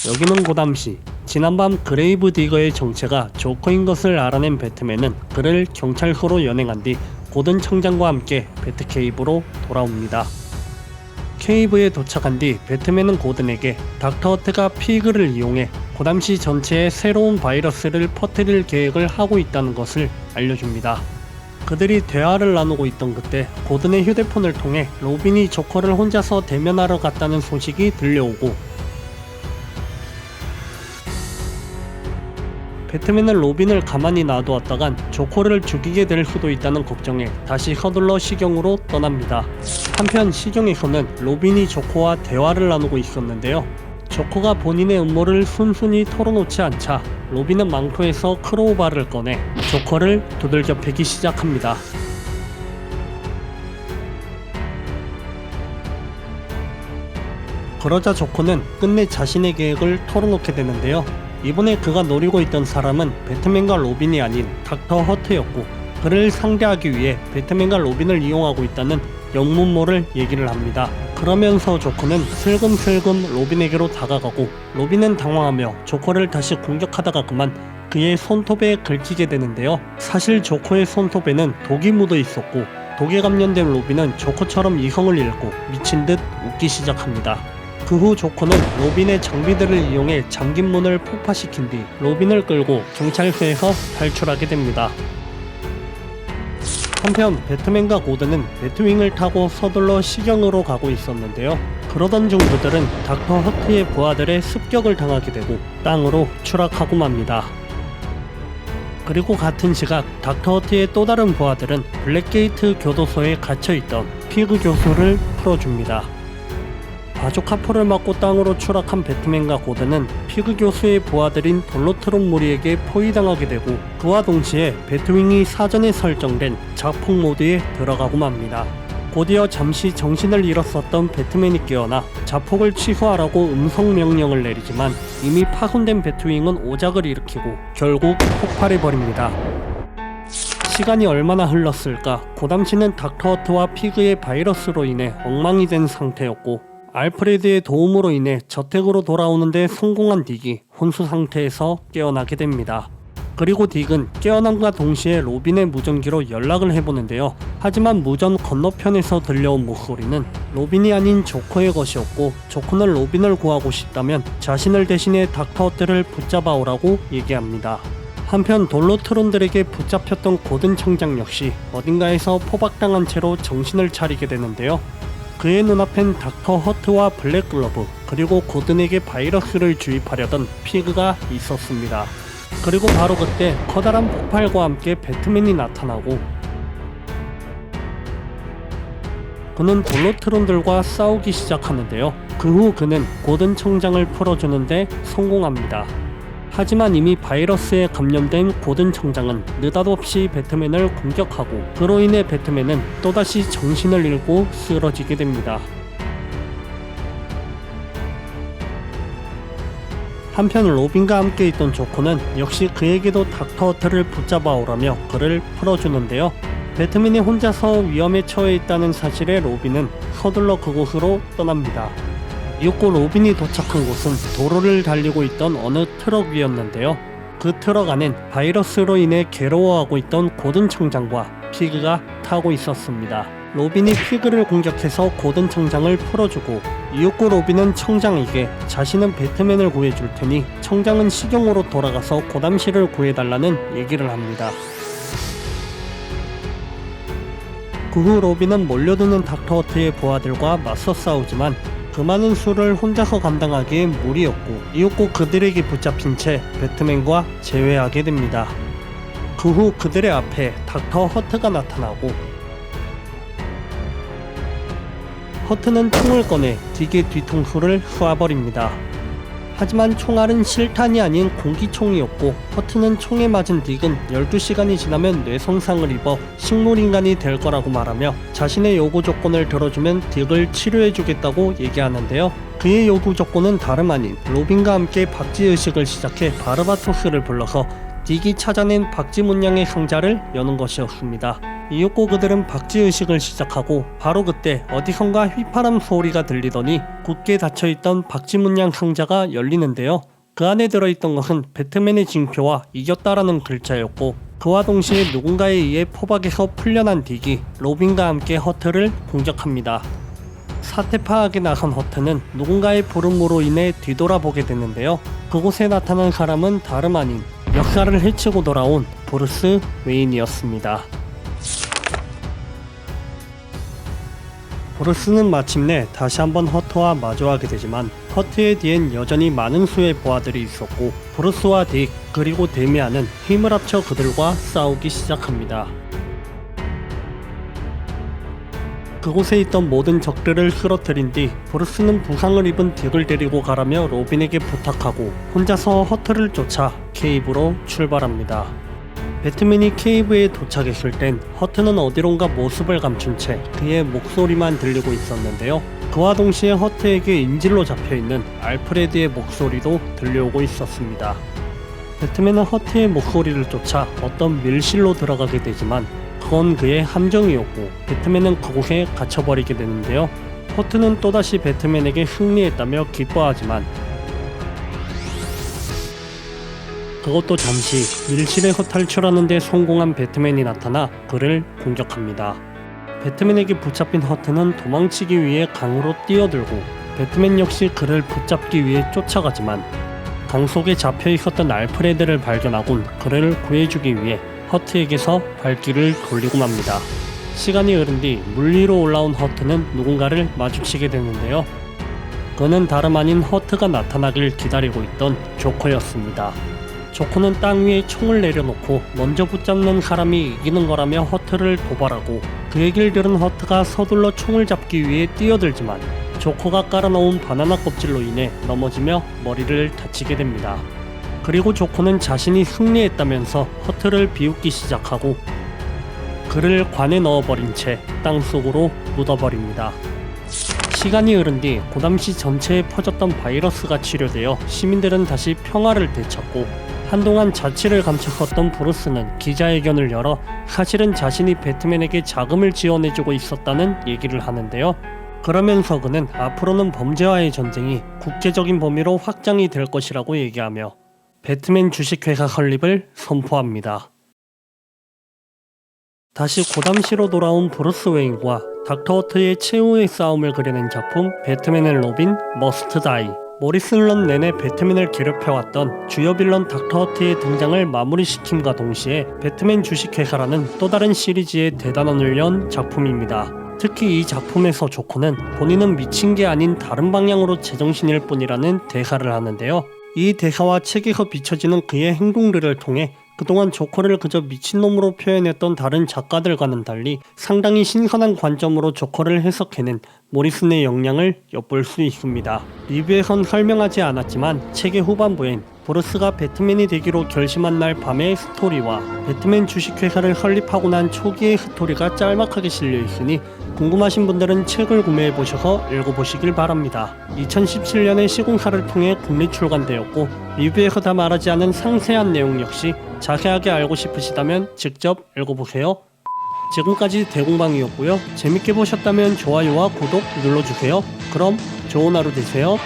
여기는 고담시. 지난밤 그레이브 디거의 정체가 조커인 것을 알아낸 배트맨은 그를 경찰서로 연행한 뒤 고든 청장과 함께 배트케이브로 돌아옵니다. 케이브에 도착한 뒤 배트맨은 고든에게 닥터 허트가 피그를 이용해 고담시 전체에 새로운 바이러스를 퍼뜨릴 계획을 하고 있다는 것을 알려줍니다. 그들이 대화를 나누고 있던 그때 고든의 휴대폰을 통해 로빈이 조커를 혼자서 대면하러 갔다는 소식이 들려오고, 배트맨은 로빈을 가만히 놔두었다간 조커를 죽이게 될 수도 있다는 걱정에 다시 서둘러 시경으로 떠납니다. 한편 시경에서는 로빈이 조커와 대화를 나누고 있었는데요. 조커가 본인의 음모를 순순히 털어놓지 않자 로빈은 망토에서 크로우바를 꺼내 조커를 두들겨 패기 시작합니다. 그러자 조커는 끝내 자신의 계획을 털어놓게 되는데요. 이번에 그가 노리고 있던 사람은 배트맨과 로빈이 아닌 닥터 허트였고, 그를 상대하기 위해 배트맨과 로빈을 이용하고 있다는 영문모를 얘기를 합니다. 그러면서 조커는 슬금슬금 로빈에게로 다가가고, 로빈은 당황하며 조커를 다시 공격하다가 그만 그의 손톱에 긁히게 되는데요. 사실 조커의 손톱에는 독이 묻어 있었고, 독에 감염된 로빈은 조커처럼 이성을 잃고 미친 듯 웃기 시작합니다. 그 후 조커는 로빈의 장비들을 이용해 잠긴 문을 폭파시킨 뒤 로빈을 끌고 경찰서에서 탈출하게 됩니다. 한편 배트맨과 고든은 배트윙을 타고 서둘러 시경으로 가고 있었는데요. 그러던 중 그들은 닥터 허트의 부하들의 습격을 당하게 되고 땅으로 추락하고 맙니다. 그리고 같은 시각 닥터 허트의 또 다른 부하들은 블랙게이트 교도소에 갇혀있던 피그 교수를 풀어줍니다. 바주카포를 맞고 땅으로 추락한 배트맨과 고든은 피그 교수의 부하들인 돌로트론 무리에게 포위당하게 되고, 그와 동시에 배트윙이 사전에 설정된 자폭 모드에 들어가고 맙니다. 곧이어 잠시 정신을 잃었었던 배트맨이 깨어나 자폭을 취소하라고 음성 명령을 내리지만 이미 파손된 배트윙은 오작을 일으키고 결국 폭발해버립니다. 시간이 얼마나 흘렀을까, 고담시는 닥터 허트와 피그의 바이러스로 인해 엉망이 된 상태였고, 알프레드의 도움으로 인해 저택으로 돌아오는데 성공한 딕이 혼수 상태에서 깨어나게 됩니다. 그리고 딕은 깨어남과 동시에 로빈의 무전기로 연락을 해보는데요. 하지만 무전 건너편에서 들려온 목소리는 로빈이 아닌 조커의 것이었고, 조커는 로빈을 구하고 싶다면 자신을 대신해 닥터 허트를 붙잡아오라고 얘기합니다. 한편 돌로트론들에게 붙잡혔던 고든 청장 역시 어딘가에서 포박당한 채로 정신을 차리게 되는데요. 그의 눈앞엔 닥터 허트와 블랙글러브, 그리고 고든에게 바이러스를 주입하려던 피그가 있었습니다. 그리고 바로 그때 커다란 폭발과 함께 배트맨이 나타나고, 그는 돌로트론들과 싸우기 시작하는데요. 그 후 그는 고든 청장을 풀어주는데 성공합니다. 하지만 이미 바이러스에 감염된 고든 청장은 느닷없이 배트맨을 공격하고, 그로 인해 배트맨은 또다시 정신을 잃고 쓰러지게 됩니다. 한편 로빈과 함께 있던 조커는 역시 그에게도 닥터 허트를 붙잡아 오라며 그를 풀어주는데요. 배트맨이 혼자서 위험에 처해 있다는 사실에 로빈은 서둘러 그곳으로 떠납니다. 이윽고 로빈이 도착한 곳은 도로를 달리고 있던 어느 트럭 위였는데요. 그 트럭 안엔 바이러스로 인해 괴로워하고 있던 고든 청장과 피그가 타고 있었습니다. 로빈이 피그를 공격해서 고든 청장을 풀어주고, 이윽고 로빈은 청장에게 자신은 배트맨을 구해줄 테니 청장은 시경으로 돌아가서 고담시를 구해달라는 얘기를 합니다. 그 후 로빈은 몰려드는 닥터 허트의 부하들과 맞서 싸우지만 그 많은 수를 혼자서 감당하기엔 무리였고, 이윽고 그들에게 붙잡힌 채 배트맨과 재회하게 됩니다. 그 후 그들의 앞에 닥터 허트가 나타나고, 허트는 총을 꺼내 딕의 뒤통수를 쏘아버립니다. 하지만 총알은 실탄이 아닌 공기총이었고, 허트는 총에 맞은 딕은 12시간이 지나면 뇌손상을 입어 식물인간이 될 거라고 말하며 자신의 요구 조건을 들어주면 딕을 치료해주겠다고 얘기하는데요. 그의 요구 조건은 다름 아닌 로빈과 함께 박쥐의식을 시작해 바르바토스를 불러서 딕이 찾아낸 박쥐 문양의 상자를 여는 것이었습니다. 이윽고 그들은 박쥐의식을 시작하고 바로 그때 어디선가 휘파람 소리가 들리더니 굳게 닫혀있던 박쥐 문양 상자가 열리는데요. 그 안에 들어있던 것은 배트맨의 징표와 이겼다라는 글자였고 그와 동시에 누군가에 의해 포박에서 풀려난 딕이 로빈과 함께 허트를 공격합니다. 사태 파악에 나선 허트는 누군가의 부름으로 인해 뒤돌아보게 되는데요. 그곳에 나타난 사람은 다름 아닌 역사를 헤치고 돌아온 브루스 웨인이었습니다. 브루스는 마침내 다시 한번 허트와 마주하게 되지만 허트의 뒤엔 여전히 많은 수의 부하들이 있었고 브루스와 딕 그리고 데미안은 힘을 합쳐 그들과 싸우기 시작합니다. 그곳에 있던 모든 적들을 쓰러뜨린 뒤 브루스는 부상을 입은 딕을 데리고 가라며 로빈에게 부탁하고 혼자서 허트를 쫓아 케이브로 출발합니다. 배트맨이 케이브에 도착했을 땐 허트는 어디론가 모습을 감춘 채 그의 목소리만 들리고 있었는데요. 그와 동시에 허트에게 인질로 잡혀있는 알프레드의 목소리도 들려오고 있었습니다. 배트맨은 허트의 목소리를 쫓아 어떤 밀실로 들어가게 되지만 그건 그의 함정이었고 배트맨은 그곳에 갇혀버리게 되는데요. 허트는 또다시 배트맨에게 승리했다며 기뻐하지만 그것도 잠시 밀실에서 탈출하는 데 성공한 배트맨이 나타나 그를 공격합니다. 배트맨에게 붙잡힌 허트는 도망치기 위해 강으로 뛰어들고 배트맨 역시 그를 붙잡기 위해 쫓아가지만 강 속에 잡혀 있었던 알프레드를 발견하곤 그를 구해주기 위해 허트에게서 발길을 돌리고 맙니다. 시간이 흐른 뒤 물 위로 올라온 허트는 누군가를 마주치게 되는데요. 그는 다름 아닌 허트가 나타나길 기다리고 있던 조커였습니다. 조커는 땅 위에 총을 내려놓고 먼저 붙잡는 사람이 이기는 거라며 허트를 도발하고 그 얘기를 들은 허트가 서둘러 총을 잡기 위해 뛰어들지만 조커가 깔아놓은 바나나 껍질로 인해 넘어지며 머리를 다치게 됩니다. 그리고 조커는 자신이 승리했다면서 허트를 비웃기 시작하고 그를 관에 넣어버린 채 땅속으로 묻어버립니다. 시간이 흐른 뒤 고담시 전체에 퍼졌던 바이러스가 치료되어 시민들은 다시 평화를 되찾고 한동안 자취를 감췄었던 브루스는 기자회견을 열어 사실은 자신이 배트맨에게 자금을 지원해주고 있었다는 얘기를 하는데요. 그러면서 그는 앞으로는 범죄와의 전쟁이 국제적인 범위로 확장이 될 것이라고 얘기하며 배트맨 주식회사 설립을 선포합니다. 다시 고담시로 돌아온 브루스 웨인과 닥터 허트의 최후의 싸움을 그려낸 작품 배트맨 앤 로빈 머스트 다이. 모리슨런 내내 배트맨을 괴롭혀왔던 주요 빌런 닥터 허트의 등장을 마무리시킴과 동시에 배트맨 주식회사라는 또 다른 시리즈의 대단원을 연 작품입니다. 특히 이 작품에서 조커는 본인은 미친 게 아닌 다른 방향으로 제정신일 뿐이라는 대사를 하는데요. 이 대사와 책에서 비춰지는 그의 행동들을 통해 그동안 조커를 그저 미친놈으로 표현했던 다른 작가들과는 달리 상당히 신선한 관점으로 조커를 해석해낸 모리슨의 역량을 엿볼 수 있습니다. 리뷰에선 설명하지 않았지만 책의 후반부엔 브루스가 배트맨이 되기로 결심한 날 밤의 스토리와 배트맨 주식회사를 설립하고 난 초기의 스토리가 짤막하게 실려있으니 궁금하신 분들은 책을 구매해보셔서 읽어보시길 바랍니다. 2017년에 시공사를 통해 국내 출간되었고 리뷰에서 다 말하지 않은 상세한 내용 역시 자세하게 알고 싶으시다면 직접 읽어보세요. 지금까지 대공방이었고요. 재밌게 보셨다면 좋아요와 구독 눌러주세요. 그럼 좋은 하루 되세요.